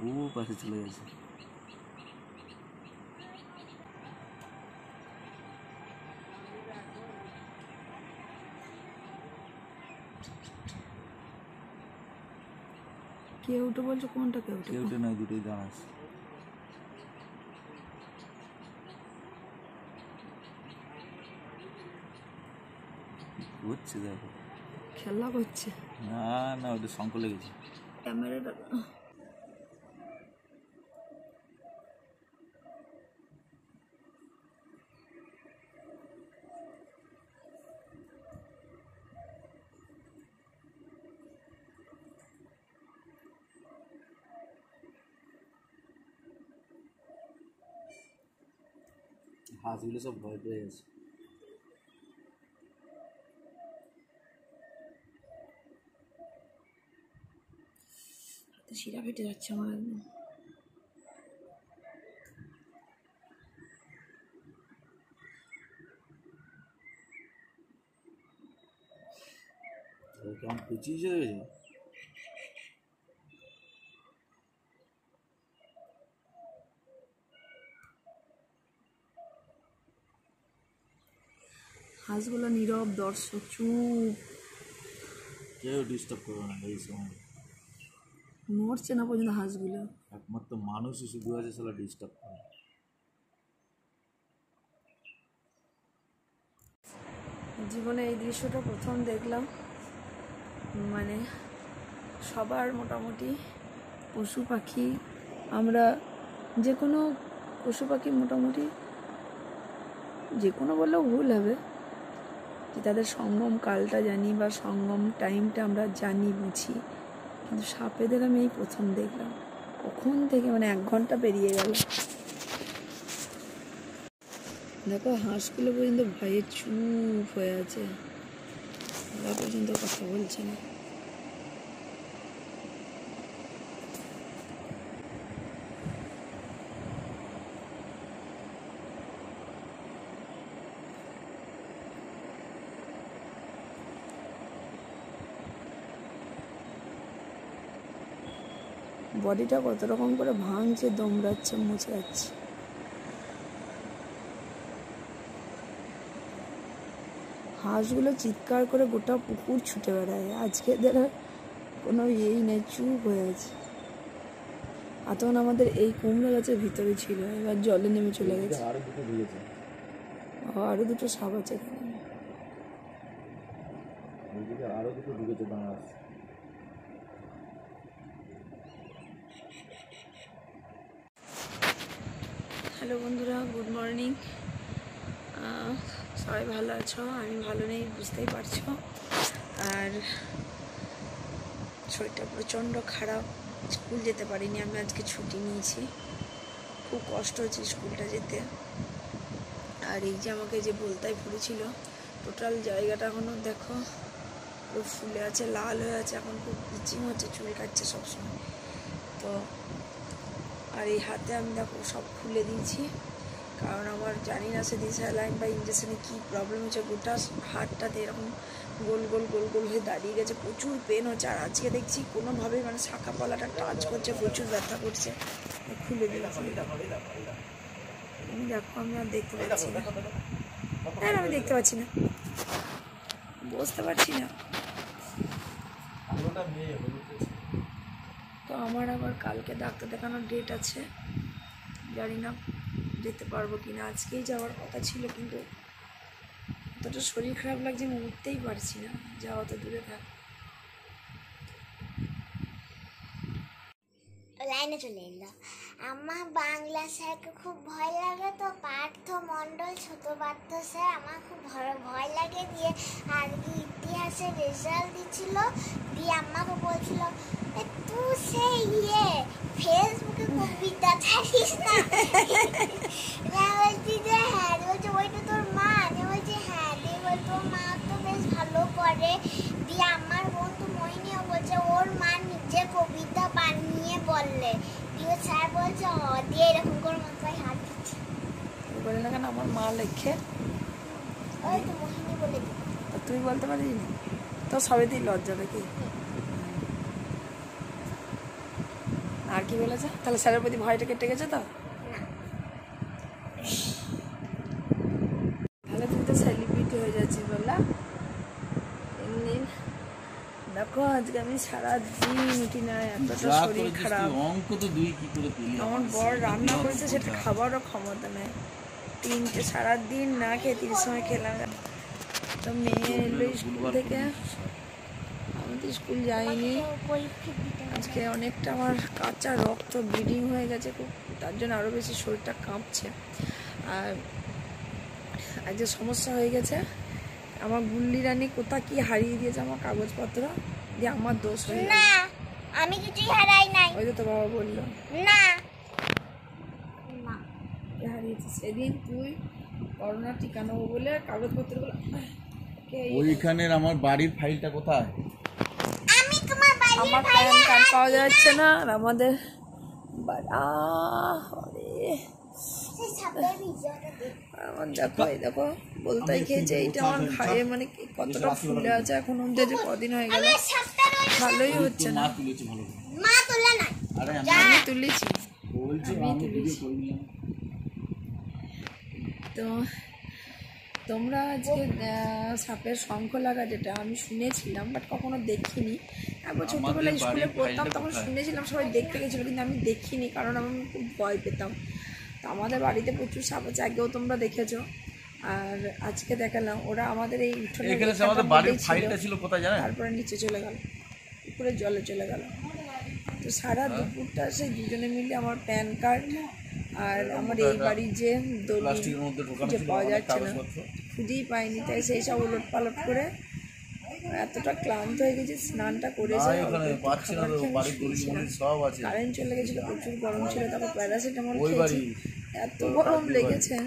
ও পাশে চলে গেছে। কেউটে বলছো কোনটা? কেউটে কেউটে নয়, দুটোই দাঁড়াস। হচ্ছে দেখো, খেলা করছে। না না, ওটা শঙ্খ লেগেছে। ক্যামেরাটা হাঁসগুলো সব ভয় পেয়ে গেছে। শিরা ফেটে যাচ্ছে আমার একদম। কেমন পেঁচিয়ে চলে গেছে। হাঁসগুলো নীরব দর্শক, চুপ, কেউ ডিস্টার্ব করবে না এই সময়। নড়ছে না পর্যন্ত হাঁসগুলো। একমাত্র মানুষই শুধু আছে সালা ডিস্টার্ব করে। জীবনে এই দৃশ্যটা প্রথম দেখলাম। মানে সবার মোটামুটি পশু পাখি, আমরা যে কোনো পশু পাখি মোটামুটি যে কোনো বললেও ভুল হবে, যে তাদের সঙ্গম কালটা জানি বা সঙ্গম টাইমটা আমরা জানি বুঝি, কিন্তু সাপেদের আমি এই প্রথম দেখলাম। কখন থেকে মানে 1 ঘন্টা পেরিয়ে গেল। দেখো হাঁসগুলো পর্যন্ত ভয়ে চুপ হয়ে আছে, ওরা পর্যন্ত কথা বলছে না। বডিটা কত রকম করে ভাঙছে, দমড়াচ্ছে, মুচড়াচ্ছে। হাঁসগুলো চিৎকার করে গোটা পুকুর ছুটে বেড়ায়। আজকে এদের কোনো ইয়েই নেই, চুপ হয়ে আছে। আর তখন আমাদের এই কুমড়ো গাছের ভিতরে ছিল, এবার জলে নেমে চলে গেছে। আরো দুটো সাপ আছে এখানে। আরো দুটো ঢুকেছে দাঁড়াস। হ্যালো বন্ধুরা, গুড মর্নিং। সবাই ভালো আছো? আমি ভালো নেই, বুঝতেই পারছো। আর শরীরটা প্রচণ্ড খারাপ, স্কুল যেতে পারিনি। আমি আজকে ছুটি নিয়েছি, খুব কষ্ট হচ্ছে স্কুলটা যেতে। আর এই যে আমাকে যে বলতাই পড়েছিল, টোটাল জায়গাটা এখনও দেখো পুরো ফুলে আছে, লাল হয়ে আছে, এখন খুব ইচিং হচ্ছে, চুল কাটছে সবসময়। তো আর এই হাতে আমি দেখো সব খুলে দিয়েছি, কারণ আমার জানি না সে ডিসালাইন বা ইঞ্জেকশনে কী প্রবলেম হচ্ছে। গোটা হাতটাতে এরকম গোল গোল গোল গোল হয়ে দাঁড়িয়ে গেছে, প্রচুর পেন হচ্ছে। আর আজকে দেখছি কোনোভাবেই মানে শাখা পলাটা টাচ করছে, প্রচুর ব্যথা করছে। খুলে দিলাম, আমি দেখো আমি আর দেখতে পাচ্ছি না। হ্যাঁ আমি দেখতে পাচ্ছি না, বুঝতে পারছি না। তো আমার আবার কালকে ডাক্তার দেখানোর ডেট আছে, জানি না যেতে পারবো কিনা। আজকেই যাওয়ার কথা ছিল, কিন্তু এতটা শরীর খারাপ লাগছে আমি উঠতেই পারছি না, যাওয়া তো দূরে থাক। লাইনে চলে এলো। আমার বাংলা স্যারকে খুব ভয় লাগে, তো পার্থ মণ্ডল ছোট পার্থ স্যার আমার খুব ভয় লাগে। দিয়ে আর কি ইতিহাসের রেজাল্ট দিচ্ছিল, দিয়ে আমাকে বলছিল তুই সেই ফেসবুকে কবিতা ছাড়িস না। বলছি যে হ্যাঁ, বলছে ওইটা তোর মা, বলছি হ্যাঁ। দিয়ে বল তোর মা তো বেশ ভালো করে। দিয়ে আমার বন্ধু মহিনীও বলছে ওর মা নিজে কবিতা বানিয়ে বললে। দিয়ে স্যার বলছে দিয়ে এরকম করে মাথায় হাত দিচ্ছে। বলে না কেন আমার মা লেখে, ওই তো মোহিনী বলে দিল। তুই বলতে পারিস না তো? সবেতেই লজ্জা নাকি? আর কি বলেছে? তাহলে স্যারের প্রতি ভয়টা কেটে গেছে তো? তাহলে তুমি তো সেলিব্রিটি হয়ে যাচ্ছি বললা। এমনি দেখো আজকে আমি সারাদিন উঠি না, এতটা শরীর খারাপ। অঙ্ক তো 2 কি করে পেলি? আমার বর রান্না করেছে, সেটা খাবারও ক্ষমতা নেই। 3টে সারাদিন না খেয়ে 3 সময় খেলাম। তো মেয়ে এলো স্কুল থেকে, আমি তো স্কুল যাইনি আজকে। অনেকটা আমার কাঁচা রক্ত ব্লিডিং হয়ে গেছে খুব, তার জন্য আরও বেশি শরীরটা কাঁপছে। আর আজকে সমস্যা হয়ে গেছে, আমার গুল্লি রানী কোথা কি হারিয়ে দিয়েছে আমার কাগজপত্র, দিয়ে আমার দোষ হয়ে গেছে। না, আমি কিছুই হারাই নাই। ওই তো বাবা বললো না হারিয়েছে। সেদিন তুই করোনা টিকা নেবো বলে কাগজপত্রগুলো ওইখানের আমার বাড়ির ফাইলটা কোথায়? আমি তোমার বাড়ির আমার প্যান কার্ড পাওয়া যাচ্ছে না। আর আমাদের সেই সাপের ভিডিওটা দেখ। আমার দেখো, এই দেখো বলতাই খেয়েছে। এইটা আমার ঘায়ে মানে কতটা ফুলে আছে এখন অব্দি, যে কদিন হয়ে গেল, আমার সাপটা রয়েছে। ভালোই হচ্ছে না। মা তুলেছে ভালো করে। মা তোলে না। আরে আমি তুলেছি, বলছি আমি আমি ভিডিও তুলেছি। করে নিলাম। তো তোমরা আজকে সাপের শঙ্খ লাগা, যেটা আমি শুনেছিলাম বাট কখনো দেখিনি। একবার ছোটোবেলায় স্কুলে পড়তাম তখন শুনেছিলাম, সবাই দেখতে গেছিলো, কিন্তু আমি দেখিনি কারণ আমি খুব ভয় পেতাম। তো আমাদের বাড়িতে প্রচুর সাপ আছে, আগেও তোমরা দেখেছো। আর আজকে দেখালাম, ওরা আমাদের এই উঠোনে এখানে আমাদের বাড়ির ফাইলটা ছিল কোথায় জানেন? তারপরে নিচে চলে গেল, উপরে জলে চলে গেল। তো সারা দুপুরটা সেই দুজনে মিলে আমার প্যান কার্ড আর আমার এই বাড়ির যে দলিল প্লাস্টিকের মধ্যে ঢোকানো যে ছিল পাওয়া অনেক যাচ্ছে না, কাগজপত্র। খুঁজেই পাইনি। তাই সেই সব উলট পালট করে এতটা ক্লান্ত হয়ে গেছি। স্নানটা করেছে, না ওখানে পাচ্ছি না তো, বাড়ির দলিল মলিল সব আছে। কারেন্ট চলে গেছিলো, প্রচুর গরম ছিল, তারপর প্যারাসিটামল ওই খেয়েছি, বাড়ি এত গরম লেগেছে।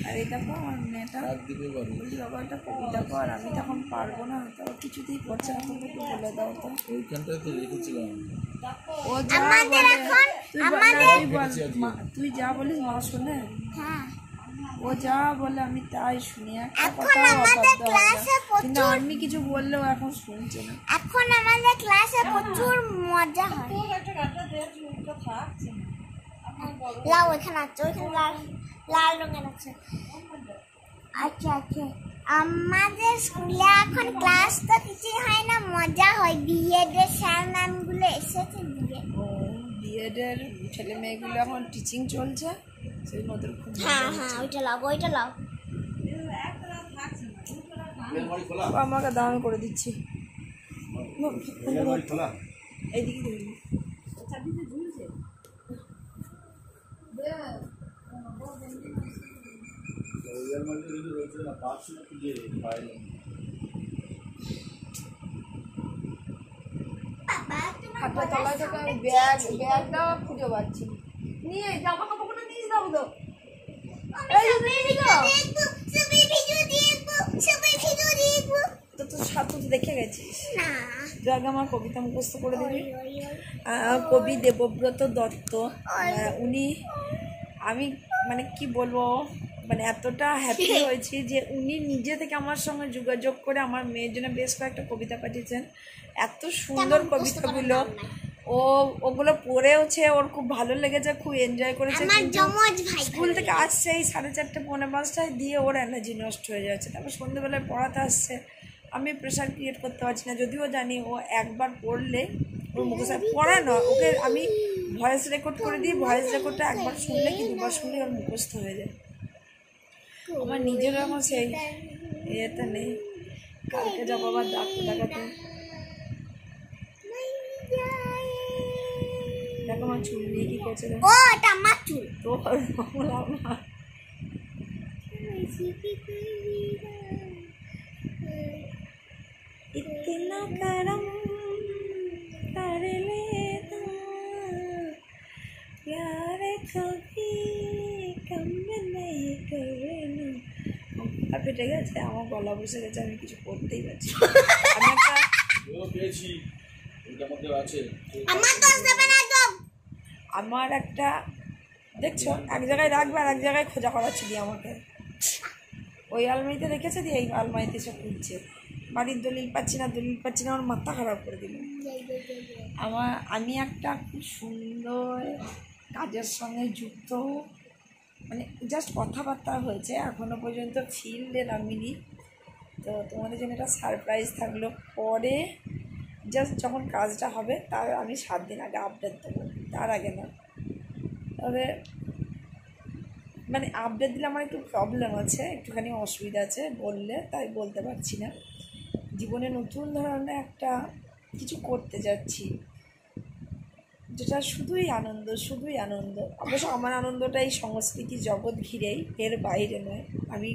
আর এই দেখো আমার মেয়েটা একদিকে বাড়ি। বলছি বাবা একটা কবিতা পড়, আমি তখন পারবো না, তো কিছুতেই পড়ছে না, তুমি একটু বলে দাও তো। ওইখানটায় তো রেখেছিলাম। ও যা আমাদের বলে এখন তুই বল, না, তুই বল, তুই যা বলিস মা শোনে। হ্যাঁ, ও যা বলে আমি তাই শুনি, একটা এখন কথাও আমাদের অবাধ্য হয় না। ক্লাসে কিন্তু আমি কিছু বললেও এখন শুনছে না। এখন আমাদের ক্লাসে প্রচুর মজা হয়। লাও এখানে আছে, ওইখানে লাল লাল রঙের আছে। আচ্ছা আচ্ছা, আমাদের স্কুলে এখন ক্লাস তো কিছুই হয় না, মজা হয়। বিএডের স্যার ম্যামগুলো এসেছে বিএড। ও বিএডের ছেলে মেয়েগুলো এখন টিচিং চলছে, সেই মধ্যে খুব হ্যাঁ হ্যাঁ, ওইটা লাও, ওইটা লাও। বাবা, আমাকে দাম করে দিচ্ছি এইদিকে ধরুন। হাতের তলায় থেকে আমি ব্যাগটা খুঁজে পাচ্ছি, নিয়ে জামা কাপড়টা নিয়ে দাও তো। এই যে নিয়ে যাও। তো তোর সাথে তো দেখে গেছিস। তুই আগে আমার কবিতা মুখস্থ করে দিবি। কবি দেবব্রত দত্ত, উনি, আমি মানে কি বলবো, মানে এতটা হ্যাপি হয়েছি যে উনি নিজে থেকে আমার সঙ্গে যোগাযোগ করে আমার মেয়ের জন্য বেশ কয়েকটা কবিতা পাঠিয়েছেন। এত সুন্দর কবিতাগুলো, ওগুলো পড়েওছে, ওর খুব ভালো লেগেছে, খুব এনজয় করেছে। স্কুল থেকে আসছে এই 4:30 পৌনে 5টায়, দিয়ে ওর এনার্জি নষ্ট হয়ে যাচ্ছে। তারপর সন্ধ্যেবেলায় পড়াতে আসছে, আমি প্রেশার ক্রিয়েট করতে পারছি না, যদিও জানি ও একবার পড়লে ওর মুখস্থ পড়া নয়, ওকে আমি ভয়েস রেকর্ড করে দিই, ভয়েস রেকর্ডটা একবার শুনলে কি দুবার শুনলে ওর মুখস্থ হয়ে যায়। আমার নিজের এখন সেই ইয়েটা নেই। কালকে যাবো আবার ডাক্তার দেখাতে। দেখো আমার চুল নিয়ে কি করছে, ও এটা আমার চুল। তো বললাম না इतना करम कर लेना प्यार कभी कम नहीं करना। আর ফেটে গেছে, আমার গলা বসে গেছে, আমি কিছু করতেই পারছি না। আমি একটা পেয়েছি, ওইটার মধ্যে আছে। আমার দোষ দেবে না একদম। আমার একটা দেখছো এক জায়গায় রাখবে আর এক জায়গায় খোঁজা করাচ্ছে দিয়ে আমাকে, ওই আলমারিতে রেখেছে দিয়ে এই আলমারিতে সব খুঁজছে। বাড়ির দলিল পাচ্ছি না আমার মাথা খারাপ করে দিল। আমি একটা খুব সুন্দর কাজের সঙ্গে যুক্ত, মানে জাস্ট কথাবার্তা হয়েছে, এখনও পর্যন্ত ফিল্ডে নামিনি। তো তোমাদের জন্য একটা সারপ্রাইজ থাকলো, পরে জাস্ট যখন কাজটা হবে তার আমি 7 দিন আগে আপডেট দেবো, তার আগে না। তবে মানে আপডেট দিলে আমার একটু প্রবলেম আছে, একটুখানি অসুবিধা আছে বললে, তাই বলতে পারছি না। জীবনে নতুন ধরনের একটা কিছু করতে যাচ্ছি, যেটা শুধুই আনন্দ। অবশ্য আমার আনন্দটা এই সংস্কৃতি জগৎ ঘিরেই, এর বাইরে নয়। আমি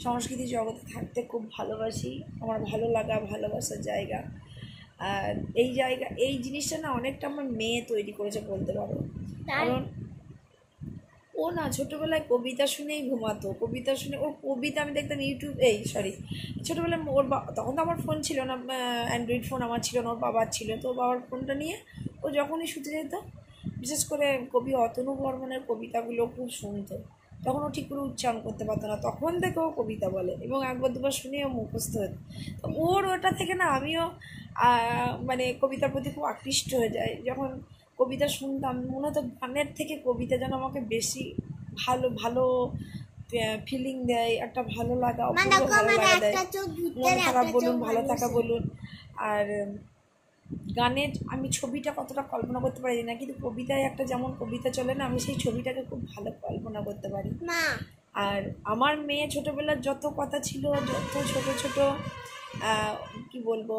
সংস্কৃতি জগতে থাকতে খুব ভালোবাসি, আমার ভালো লাগা ভালোবাসার জায়গা। আর এই জিনিসটা না অনেকটা আমার মেয়ে তৈরি করেছে বলতে পারো। কারণ ও না ছোটোবেলায় কবিতা শুনেই ঘুমাতো, কবিতা শুনে ওর কবিতা আমি দেখতাম ছোটোবেলায় ওর তখন তো আমার ফোন ছিল না, অ্যান্ড্রয়েড ফোন আমার ছিল না, ওর বাবার ছিল। তো ওর বাবার ফোনটা নিয়ে ও যখনই শুতে যেত, বিশেষ করে কবি অতনু বর্মনের কবিতাগুলো খুব শুনতো। তখন ও ঠিক করে উচ্চারণ করতে পারতো না, তখন থেকে ও কবিতা বলে, এবং একবার দুবার শুনেও মুখস্থ হতো। তো ওর ওটা থেকে না আমিও মানে কবিতার প্রতি খুব আকৃষ্ট হয়ে যাই। যখন কবিতা শুনতাম মনে হতো গানের থেকে কবিতা যেন আমাকে বেশি ভালো ফিলিং দেয়, একটা ভালো লাগা, ভালো লাগা দেয়, মন খারাপ বলুন ভালো থাকা বলুন। আর গানের আমি ছবিটা কতটা কল্পনা করতে পারি না, কিন্তু কবিতায় একটা যেমন কবিতা চলে না, আমি সেই ছবিটাকে খুব ভালো কল্পনা করতে পারি। আর আমার মেয়ে ছোটোবেলার যত কথা ছিল, যত ছোটো কি বলবো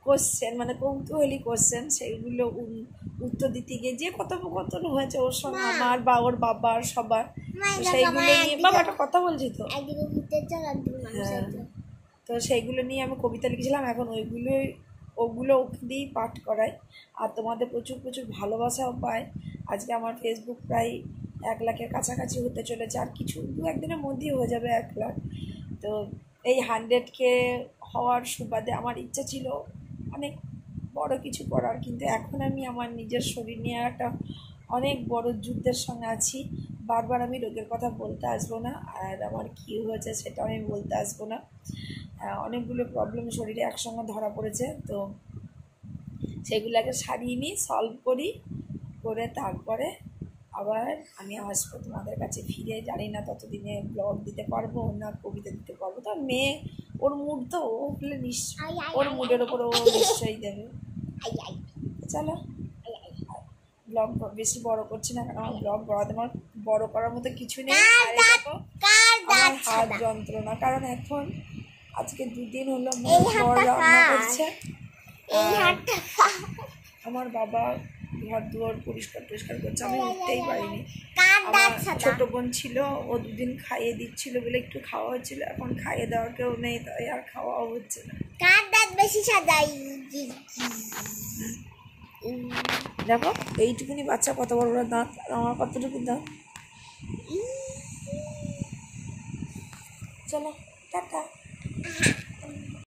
কোশ্চেন, মানে কৌতূহলী কোশ্চেন, সেইগুলো উত্তর দিতে গিয়ে যে কথোপকথন হয়েছে ওর সঙ্গে আমার বা ওর বাবার সবার, সেইগুলো নিয়ে বাবা একটা কথা বলছি তো, হ্যাঁ, তো সেইগুলো নিয়ে আমি কবিতা লিখেছিলাম। এখন ওগুলো ওকে দিয়েই পাঠ করায়। আর তোমাদের প্রচুর ভালোবাসাও পায়। আজকে আমার ফেসবুক প্রায় 1 লাখের কাছাকাছি হতে চলেছে, আর কিছু 2-1 দিনের মধ্যেই হয়ে যাবে 1 লাখ। তো এই 100K হওয়ার সুবাদে আমার ইচ্ছা ছিল অনেক বড় কিছু করার, কিন্তু এখন আমি আমার নিজের শরীর নিয়ে একটা অনেক বড় যুদ্ধের সঙ্গে আছি। বারবার আমি রোগের কথা বলতে আসবো না, আর আমার কী হয়েছে সেটা আমি বলতে আসবো না। অনেকগুলো প্রবলেম শরীরে একসঙ্গে ধরা পড়েছে, তো সেগুলোকে সারিয়ে নিই, সলভ করে তারপরে আবার আমি আসবো তোমাদের কাছে ফিরে। জানি না ততদিনে ব্লগ দিতে পারবো না কবিতা দিতে পারবো, তো মেয়ে ওর মুড তো ও হলে নিশ্চয়ই ওর মুডের ওপরে ও নিশ্চয়ই দেবে। চলো ব্লগ বেশি বড় করছি না, কারণ আমার ব্লগ বড় করার মতো কিছু নেই। আর দেখো আমার হাত যন্ত্রণা, কারণ এখন আজকে 2 দিন হলো বড় রান্না করছে। আমার বাবা ঘর দুয়ার পরিষ্কার করছে, আমি উঠতেই পারিনি। আমার ছোট বোন ছিল, ও 2 দিন খাইয়ে দিচ্ছিল বলে একটু খাওয়া হচ্ছিল, এখন খাইয়ে দেওয়া কেউ নেই, তাই আর খাওয়াও হচ্ছে না। দেখো এইটুকুনি বাচ্চা কত বড় বড় দাঁত, আমার কতটুকু দাঁত। চলো টাটা।